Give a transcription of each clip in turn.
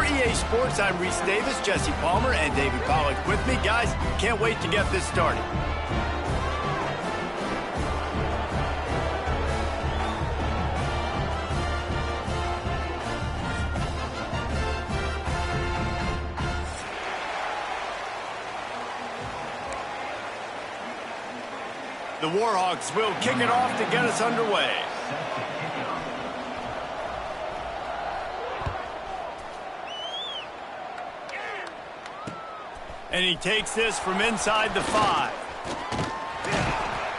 For EA Sports, I'm Reese Davis, Jesse Palmer, and David Pollack with me. Guys, can't wait to get this started. The Warhawks will kick it off to get us underway. And he takes this from inside the 5.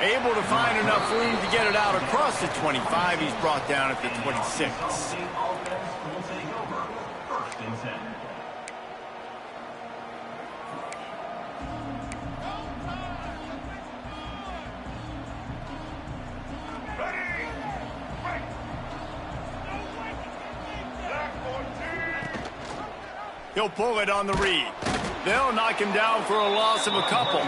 Able to find enough room to get it out across the 25. He's brought down at the 26. He'll pull it on the read. They'll knock him down for a loss of a couple.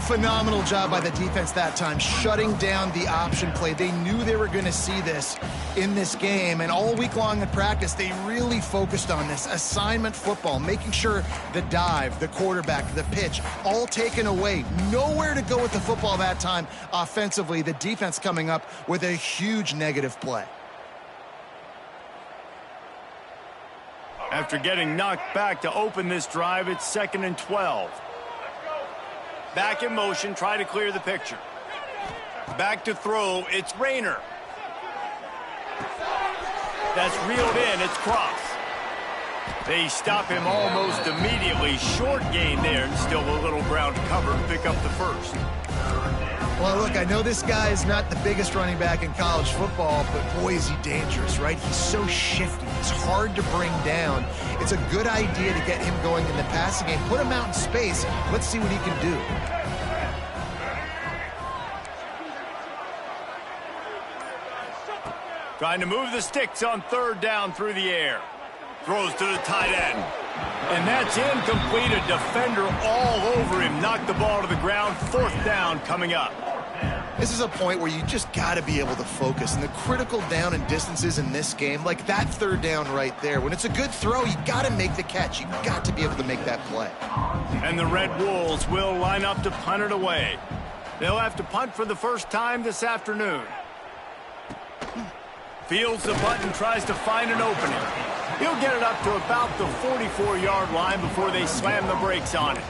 Phenomenal job by the defense that time, shutting down the option play. They knew they were going to see this in this game, and all week long in practice, they really focused on this assignment football, making sure the dive, the quarterback, the pitch, all taken away. Nowhere to go with the football that time offensively. The defense coming up with a huge negative play. After getting knocked back to open this drive, it's 2nd and 12. Back in motion, try to clear the picture. Back to throw, it's Rayner. That's reeled in, it's Cross. They stop him almost immediately. Short gain there, and still a little ground cover to pick up the first. Well, look, I know this guy is not the biggest running back in college football, but boy, is he dangerous, right? He's so shifty. He's hard to bring down. It's a good idea to get him going in the passing game. Put him out in space. Let's see what he can do. Trying to move the sticks on 3rd down through the air. Throws to the tight end. And that's incomplete. A defender all over him. Knocked the ball to the ground. 4th down coming up. This is a point where you just got to be able to focus. And the critical down and distances in this game, like that 3rd down right there, when it's a good throw, you got to make the catch. You got to be able to make that play. And the Red Wolves will line up to punt it away. They'll have to punt for the first time this afternoon. Fields the punt and tries to find an opening. He'll get it up to about the 44-yard line before they slam the brakes on it.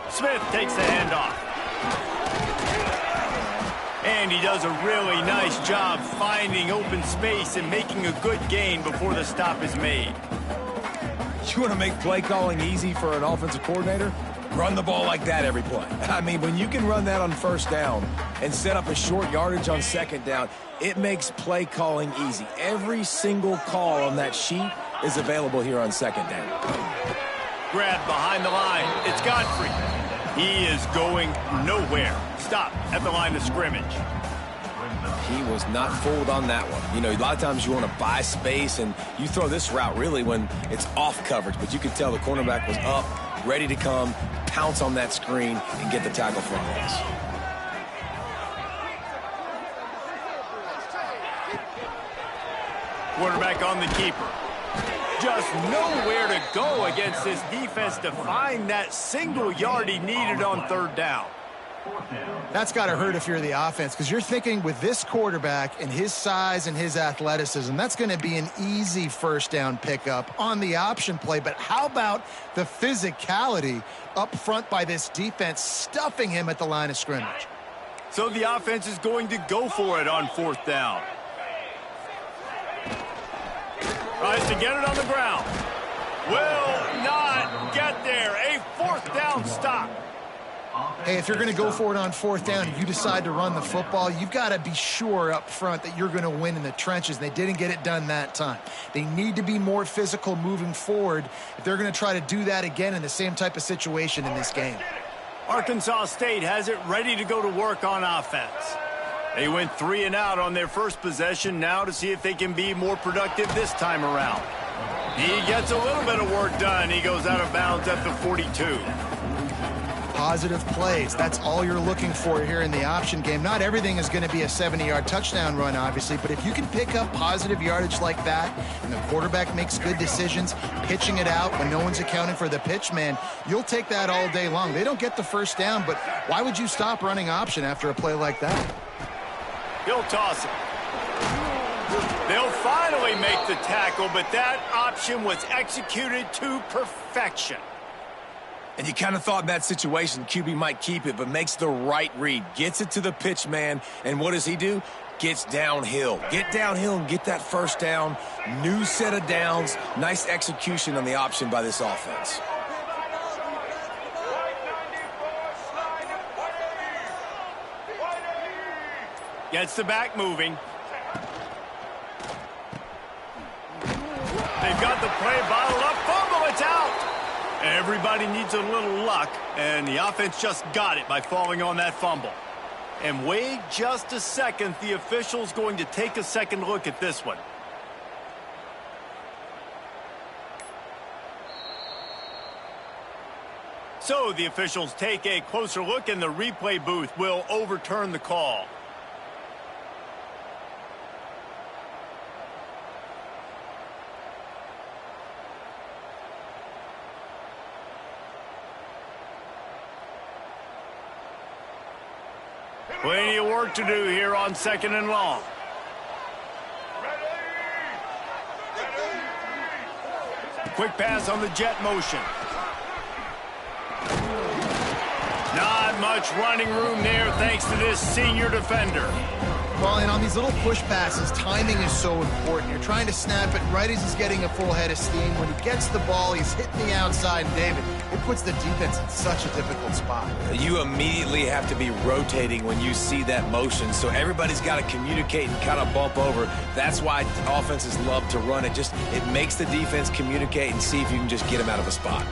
Smith takes the handoff. And he does a really nice job finding open space and making a good gain before the stop is made. You want to make play calling easy for an offensive coordinator? Run the ball like that every play. I mean, when you can run that on 1st down and set up a short yardage on 2nd down, it makes play calling easy. Every single call on that sheet is available here on 2nd down. Grabbed behind the line. It's Godfrey. He is going nowhere. Stop at the line of scrimmage. He was not fooled on that one. You know, a lot of times you want to buy space, and you throw this route really when it's off coverage. But you could tell the cornerback was up, ready to come, pounce on that screen, and get the tackle for a loss. Quarterback on the keeper. Just nowhere to go against this defense to find that single yard he needed on 3rd down. That's got to hurt if you're the offense, because you're thinking with this quarterback and his size and his athleticism, that's going to be an easy 1st down pickup on the option play. But how about the physicality up front by this defense, stuffing him at the line of scrimmage? So the offense is going to go for it on 4th down. Tries to get it on the ground. Will not get there. A 4th down stop. Hey, if you're going to go for it on fourth down and you decide to run the football, you've got to be sure up front that you're going to win in the trenches. They didn't get it done that time. They need to be more physical moving forward if they're going to try to do that again in the same type of situation in this game. Arkansas State has it ready to go to work on offense. They went 3 and out on their first possession, now to see if they can be more productive this time around. He gets a little bit of work done. He goes out of bounds at the 42. Positive plays. That's all you're looking for here in the option game. Not everything is going to be a 70-yard touchdown run, obviously, but if you can pick up positive yardage like that and the quarterback makes good decisions, pitching it out when no one's accounting for the pitch, man, you'll take that all day long. They don't get the first down, but why would you stop running option after a play like that? He'll toss it. They'll finally make the tackle, but that option was executed to perfection. And you kind of thought in that situation QB might keep it, but makes the right read. Gets it to the pitch man, and what does he do? Gets downhill. Get downhill and get that first down. New set of downs. Nice execution on the option by this offense. Gets the back moving. They've got the play bottled up. Fumble, it's out. Everybody needs a little luck, and the offense just got it by falling on that fumble. And wait just a second. The official's going to take a second look at this one. So the officials take a closer look, and the replay booth will overturn the call. Plenty of work to do here on 2nd and long. Quick pass on the jet motion. Not much running room there thanks to this senior defender. Well, and on these little push passes, timing is so important. You're trying to snap it right as he's getting a full head of steam. When he gets the ball, he's hitting the outside, and David, it puts the defense in such a difficult spot. You immediately have to be rotating when you see that motion, so everybody's got to communicate and kind of bump over. That's why offenses love to run it. It makes the defense communicate and see if you can just get them out of a spot.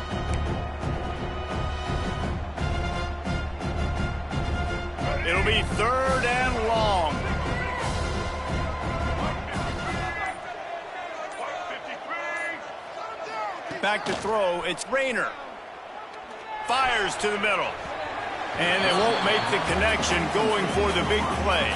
It'll be 3rd and long. Back to throw, it's Rayner. Fires to the middle. And they won't make the connection going for the big play.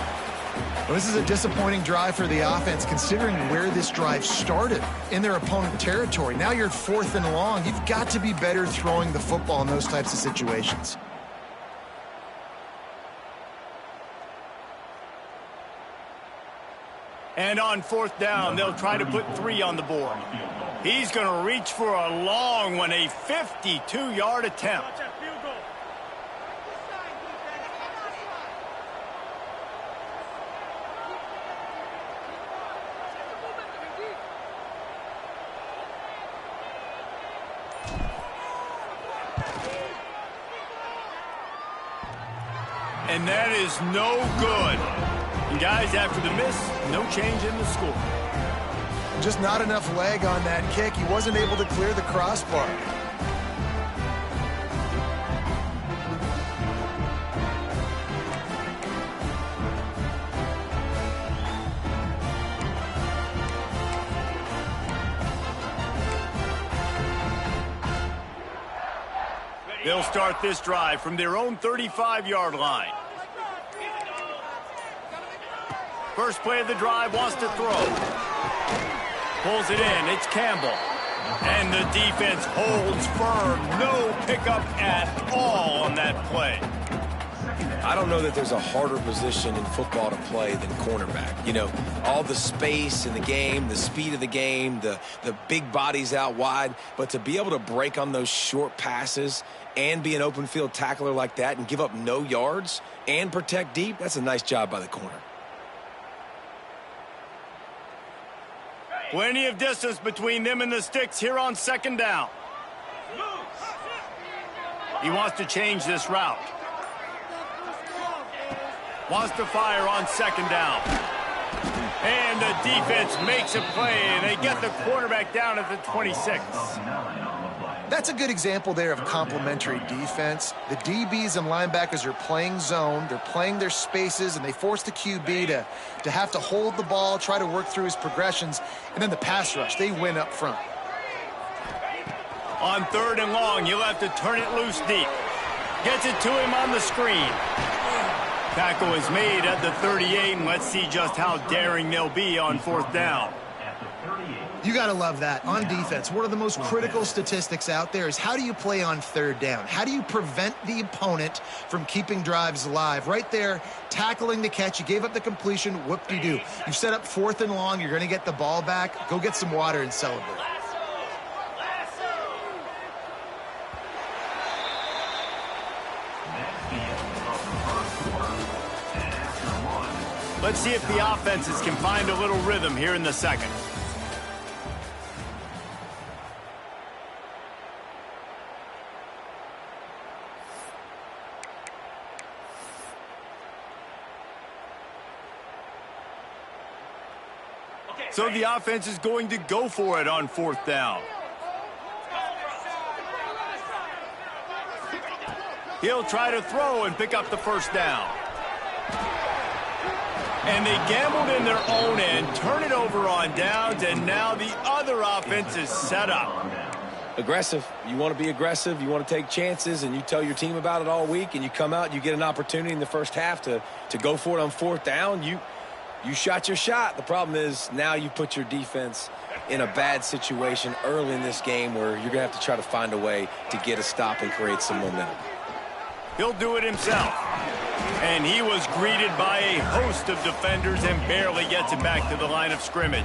Well, this is a disappointing drive for the offense considering where this drive started in their opponent territory. Now you're 4th and long. You've got to be better throwing the football in those types of situations. And on 4th down, they'll try to put 3 on the board. He's going to reach for a long one, a 52-yard attempt. And that is no good. And guys, after the miss, no change in the score. Just not enough leg on that kick. He wasn't able to clear the crossbar. They'll start this drive from their own 35-yard line. First play of the drive, wants to throw. Pulls it in, it's Campbell. And the defense holds firm. No pickup at all on that play. I don't know that there's a harder position in football to play than cornerback. You know, all the space in the game, the speed of the game, the big bodies out wide. But to be able to break on those short passes and be an open field tackler like that and give up no yards and protect deep, that's a nice job by the corner. Plenty of distance between them and the sticks here on 2nd down. He wants to change this route. Wants to fire on second down. And the defense makes a play, and they get the quarterback down at the 26. That's a good example there of complementary defense. The DBs and linebackers are playing zone, they're playing their spaces, and they force the QB to have to hold the ball, try to work through his progressions, and then the pass rush, they win up front. On 3rd and long, you'll have to turn it loose deep. Gets it to him on the screen. Tackle is made at the 38, and let's see just how daring they'll be on 4th down. You got to love that. On defense, one of the most critical statistics out there is how do you play on 3rd down? How do you prevent the opponent from keeping drives alive? Right there, tackling the catch. You gave up the completion. Whoop-de-doo. You've set up 4th and long. You're going to get the ball back. Go get some water and celebrate. Let's see if the offenses can find a little rhythm here in the second. So the offense is going to go for it on 4th down. He'll try to throw and pick up the 1st down. And they gambled in their own end, turn it over on downs, and now the other offense is set up. Aggressive. You want to be aggressive. You want to take chances, and you tell your team about it all week, and you come out, you get an opportunity in the first half to go for it on 4th down. You shot your shot. The problem is now you put your defense in a bad situation early in this game where you're going to have to try to find a way to get a stop and create some momentum. He'll do it himself. And he was greeted by a host of defenders and barely gets it back to the line of scrimmage.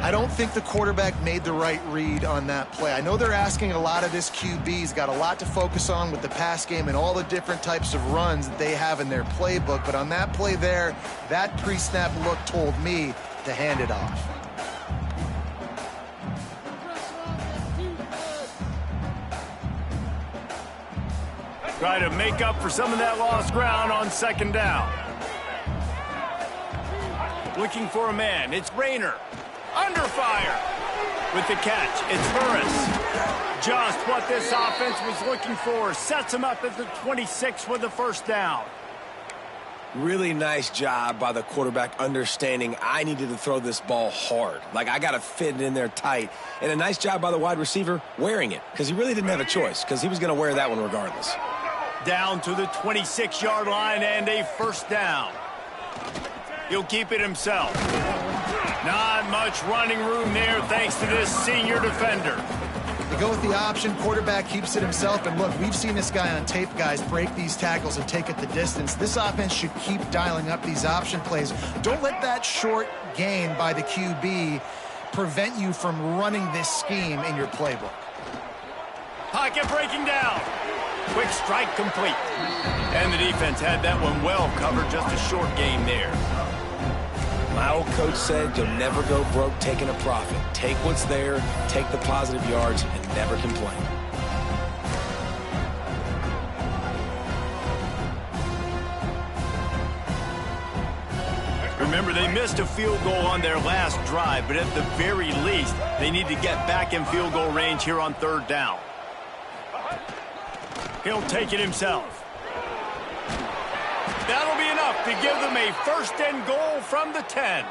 I don't think the quarterback made the right read on that play. I know they're asking a lot of this QB. He's got a lot to focus on with the pass game and all the different types of runs that they have in their playbook. But on that play there, that pre-snap look told me to hand it off. Try to make up for some of that lost ground on 2nd down. Looking for a man. It's Rayner. Under fire. With the catch, it's Burris. Just what this offense was looking for. Sets him up at the 26 with the 1st down. Really nice job by the quarterback understanding I needed to throw this ball hard. Like, I got to fit it in there tight. And a nice job by the wide receiver wearing it, because he really didn't have a choice, because he was going to wear that one regardless. Down to the 26-yard line and a 1st down. He'll keep it himself. Not much running room there thanks to this senior defender. You go with the option, quarterback keeps it himself, and look, we've seen this guy on tape, guys, break these tackles and take it the distance. This offense should keep dialing up these option plays. Don't let that short gain by the QB prevent you from running this scheme in your playbook. Pocket breaking down. Quick strike complete. And the defense had that one well covered, just a short gain there. My old coach said you'll never go broke taking a profit. Take what's there, take the positive yards, and never complain. Remember, they missed a field goal on their last drive, but at the very least, they need to get back in field goal range here on 3rd down. He'll take it himself. That'll be enough to give them a 1st and goal from the 10.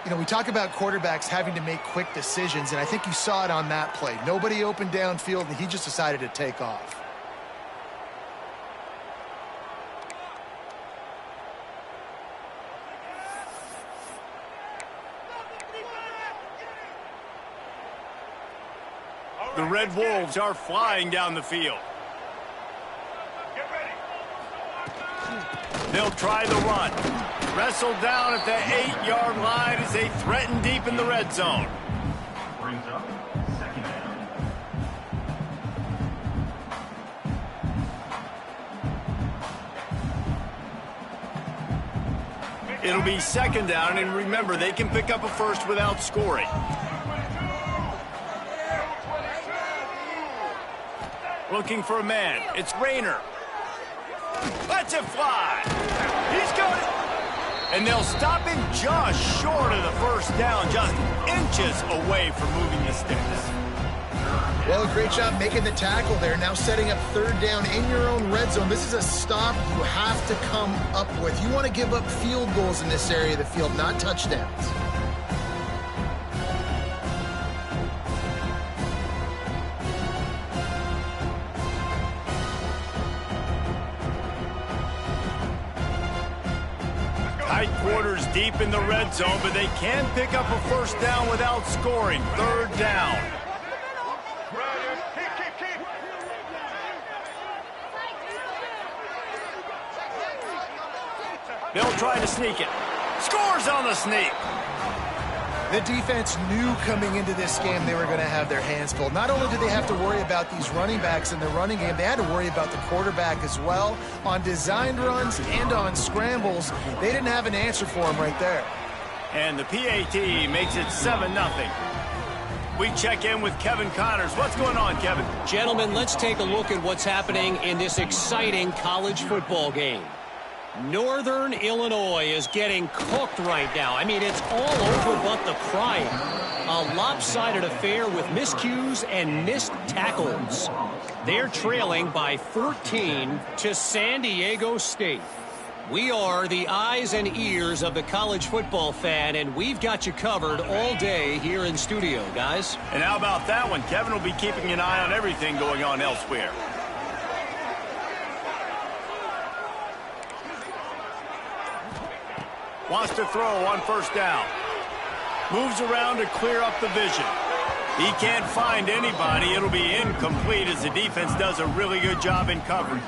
You know, we talk about quarterbacks having to make quick decisions, and I think you saw it on that play. Nobody opened downfield, and he just decided to take off. The Red Wolves are flying down the field. They'll try the run. Wrestled down at the 8-yard line as they threaten deep in the red zone. Brings up 2nd down. It'll be 2nd down, and remember, they can pick up a first without scoring. Looking for a man. It's Rayner. Lets it fly. He's got it. And they'll stop him just short of the first down, just inches away from moving the sticks. Well, great job making the tackle there. Now setting up third down in your own red zone. This is a stop you have to come up with. You want to give up field goals in this area of the field, not touchdowns. Tight quarters deep in the red zone, but they can pick up a first down without scoring. Third down. They'll try to sneak it. Scores on the sneak. The defense knew coming into this game they were going to have their hands full. Not only did they have to worry about these running backs in the running game, they had to worry about the quarterback as well. On designed runs and on scrambles, they didn't have an answer for him right there. And the PAT makes it 7-0. We check in with Kevin Connors. What's going on, Kevin? Gentlemen, let's take a look at what's happening in this exciting college football game. Northern Illinois is getting cooked right now. I mean, it's all over but the crying. A lopsided affair with miscues and missed tackles. They're trailing by 14 to San Diego State. We are the eyes and ears of the college football fan, and we've got you covered all day here in studio, guys. And how about that one? Kevin will be keeping an eye on everything going on elsewhere. Wants to throw on first down. Moves around to clear up the vision. He can't find anybody. It'll be incomplete as the defense does a really good job in coverage.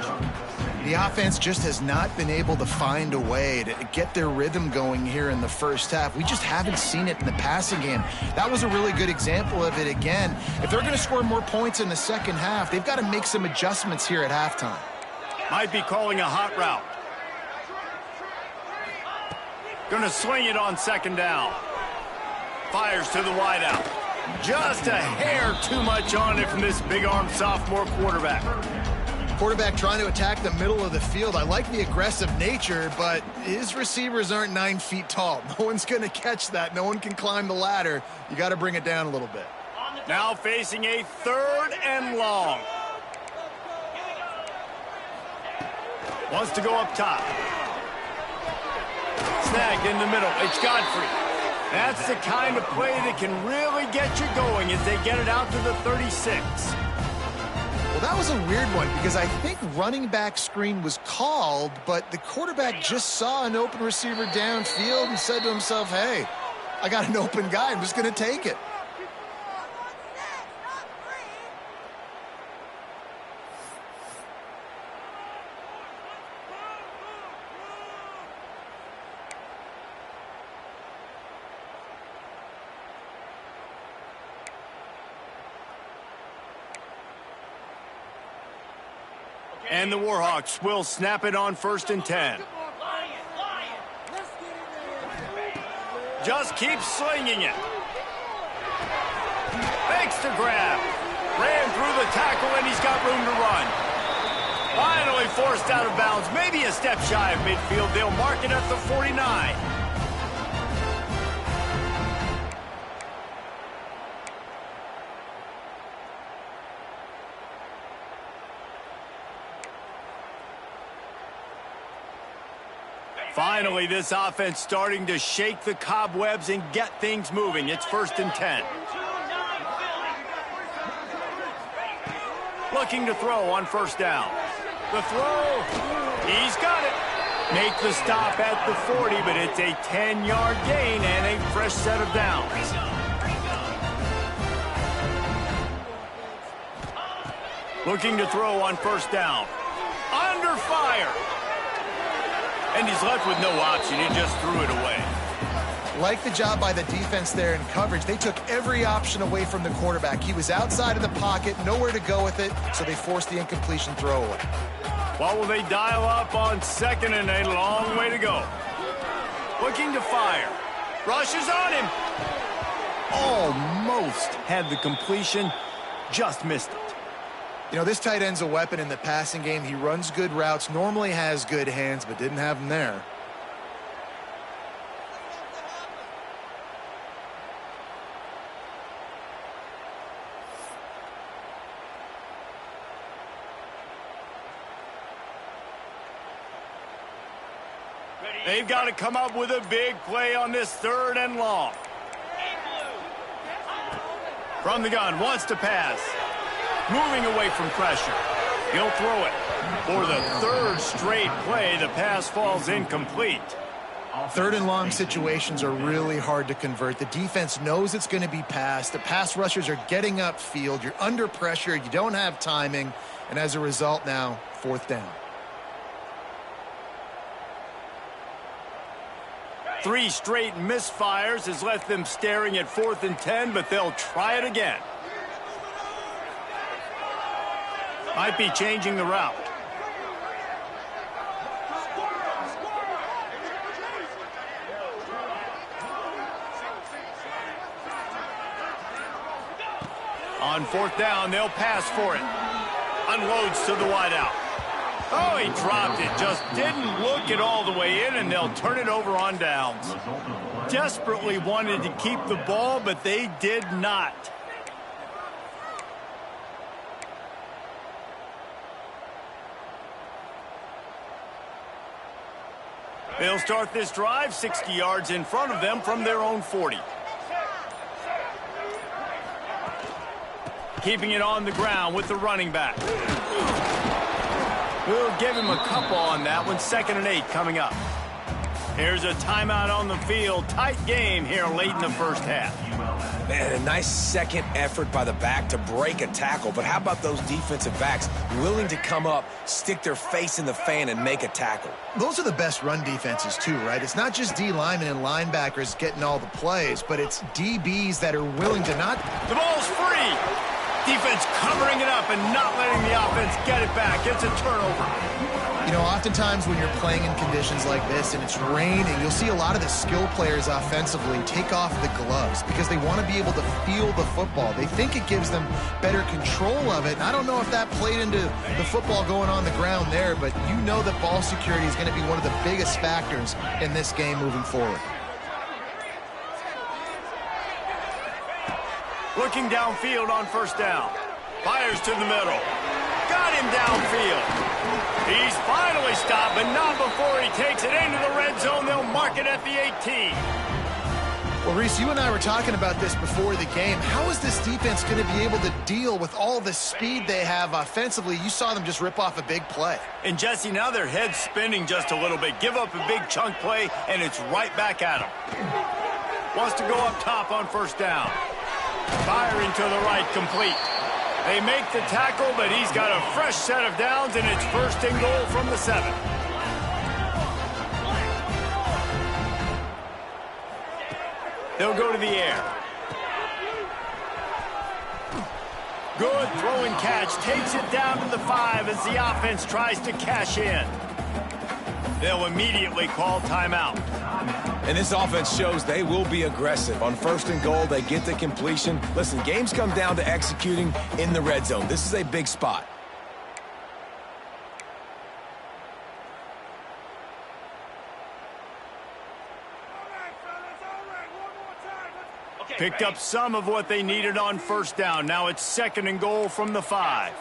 The offense just has not been able to find a way to get their rhythm going here in the first half. We just haven't seen it in the passing game. That was a really good example of it again. If they're going to score more points in the second half, they've got to make some adjustments here at halftime. Might be calling a hot route. Going to sling it on second down. Fires to the wideout. Just a hair too much on it from this big-armed sophomore quarterback. Quarterback trying to attack the middle of the field. I like the aggressive nature, but his receivers aren't 9 feet tall. No one's going to catch that. No one can climb the ladder. You got to bring it down a little bit. Now facing a third and long. Wants to go up top. Snagged in the middle. It's Godfrey. That's the kind of play that can really get you going as they get it out to the 36. Well, that was a weird one because I think running back screen was called, but the quarterback just saw an open receiver downfield and said to himself, hey, I got an open guy. I'm just going to take it. And the Warhawks will snap it on 1st and 10. Just keeps slinging it. Fakes to grab. Ran through the tackle, and he's got room to run. Finally forced out of bounds. Maybe a step shy of midfield. They'll mark it at the 49. Finally, this offense starting to shake the cobwebs and get things moving. It's 1st and 10. Looking to throw on first down. The throw. He's got it. Make the stop at the 40, but it's a 10-yard gain and a fresh set of downs. Looking to throw on first down. Under fire. And he's left with no option. He just threw it away. Like the job by the defense there in coverage. They took every option away from the quarterback. He was outside of the pocket, nowhere to go with it, so they forced the incompletion throwaway. What will they dial up on 2nd and a long way to go? Looking to fire. Rushes on him. Almost had the completion. Just missed it. You know, this tight end's a weapon in the passing game. He runs good routes, normally has good hands, but didn't have them there. They've got to come up with a big play on this 3rd and long. From the gun, wants to pass. Moving away from pressure. He'll throw it. For the 3rd straight play, the pass falls incomplete. 3rd and long situations are really hard to convert. The defense knows it's going to be passed. The pass rushers are getting upfield. You're under pressure. You don't have timing. And as a result now, 4th down. 3 straight misfires has left them staring at 4th and 10, but they'll try it again. Might be changing the route. On 4th down, they'll pass for it. Unloads to the wideout. Oh, he dropped it. Just didn't look it all the way in, and they'll turn it over on downs. Desperately wanted to keep the ball, but they did not. They'll start this drive 60 yards in front of them from their own 40. Keeping it on the ground with the running back. We'll give him a couple on that one. 2nd and 8 coming up. Here's a timeout on the field. Tight game here late in the first half. Man, a nice second effort by the back to break a tackle. But how about those defensive backs willing to come up, stick their face in the fan, and make a tackle? Those are the best run defenses, too, right? It's not just D linemen and linebackers getting all the plays, but it's DBs that are willing to not... The ball's free. Defense covering it up and not letting the offense get it back. It's a turnover. You know, oftentimes when you're playing in conditions like this and it's raining, you'll see a lot of the skill players offensively take off the gloves because they want to be able to feel the football. They think it gives them better control of it. And I don't know if that played into the football going on the ground there, but you know that ball security is going to be one of the biggest factors in this game moving forward. Looking downfield on 1st down. Fires to the middle. Got him downfield. He's finally stopped, but not before he takes it into the red zone. They'll mark it at the 18. Well, Reese, you and I were talking about this before the game. How is this defense going to be able to deal with all the speed they have offensively? You saw them just rip off a big play. And, Jesse, now their head's spinning just a little bit. Give up a big chunk play, and it's right back at them. Wants to go up top on 1st down. Firing to the right, complete. They make the tackle, but he's got a fresh set of downs, and it's 1st and goal from the 7. They'll go to the air. Good throw and catch. Takes it down to the 5 as the offense tries to cash in. They'll immediately call timeout. And this offense shows they will be aggressive. On 1st and goal, they get the completion. Listen, games come down to executing in the red zone. This is a big spot. Picked up some of what they needed on 1st down. Now it's 2nd and goal from the 5.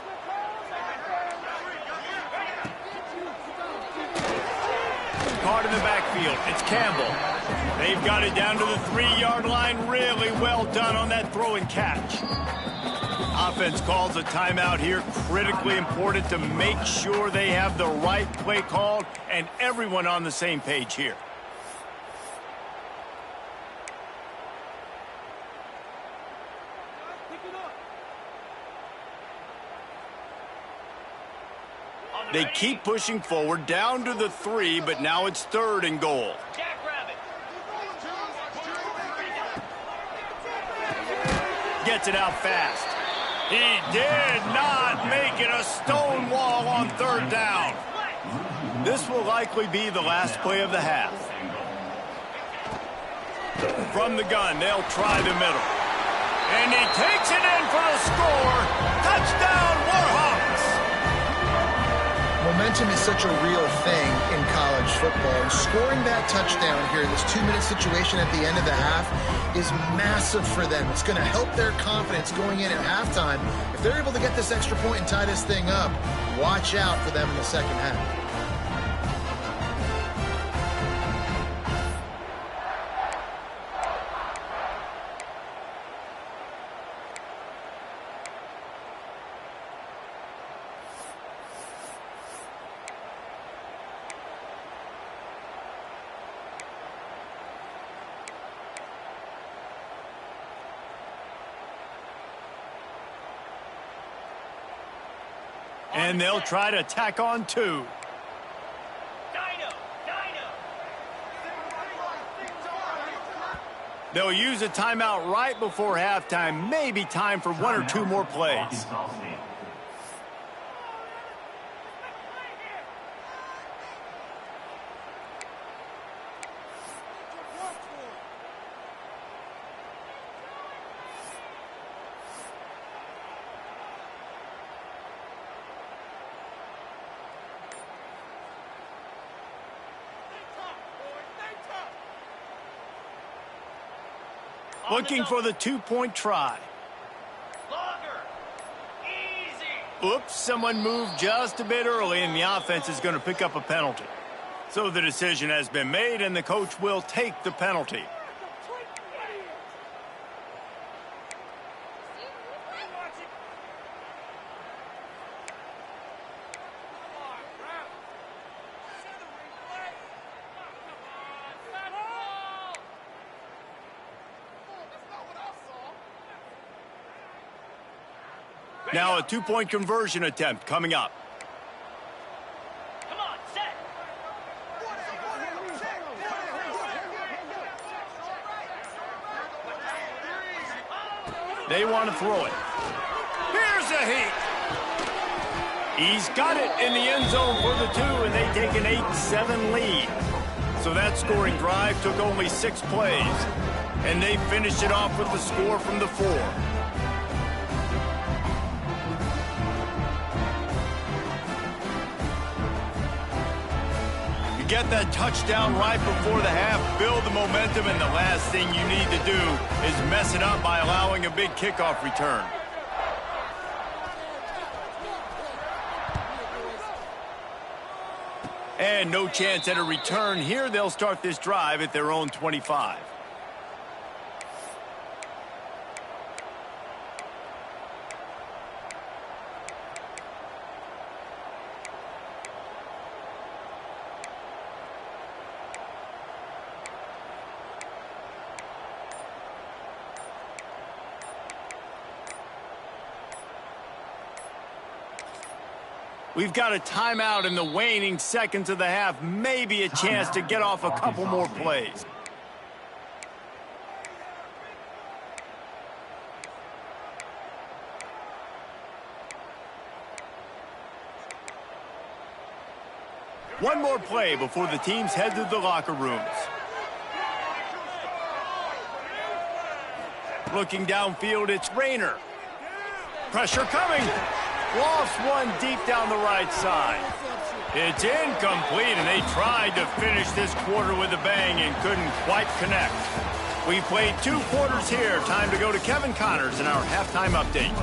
Caught in the backfield. It's Campbell. They've got it down to the 3-yard line. Really well done on that throw and catch. Offense calls a timeout here. Critically important to make sure they have the right play called and everyone on the same page here. They keep pushing forward down to the 3, but now it's 3rd and goal. Gets it out fast. He did not make it a stone wall on 3rd down. This will likely be the last play of the half. From the gun, they'll try the middle. And he takes it in for the score. Touchdown, Warhawks! Momentum is such a real thing in college football. And scoring that touchdown here in this 2-minute situation at the end of the half is massive for them. It's going to help their confidence going in at halftime. If they're able to get this extra point and tie this thing up, watch out for them in the second half. And they'll try to tack on 2. They'll use a timeout right before halftime. Maybe time for 1 or 2 more plays. Looking for the 2-point try. Oops, someone moved just a bit early, and the offense is going to pick up a penalty. So the decision has been made, and the coach will take the penalty. Now a 2-point conversion attempt coming up. Come on, set. They want to throw it. Here's a heat. He's got it in the end zone for the 2, and they take an 8-7 lead. So that scoring drive took only 6 plays, and they finished it off with the score from the 4. Get that touchdown right before the half, build the momentum, and the last thing you need to do is mess it up by allowing a big kickoff return. And no chance at a return here. They'll start this drive at their own 25. We've got a timeout in the waning seconds of the half. Maybe a chance to get off a couple more plays. One more play before the teams head to the locker rooms. Looking downfield, it's Rayner. Pressure coming. Lost one deep down the right side. It's incomplete, and they tried to finish this quarter with a bang and couldn't quite connect. We played 2 quarters here. Time to go to Kevin Connors in our halftime update.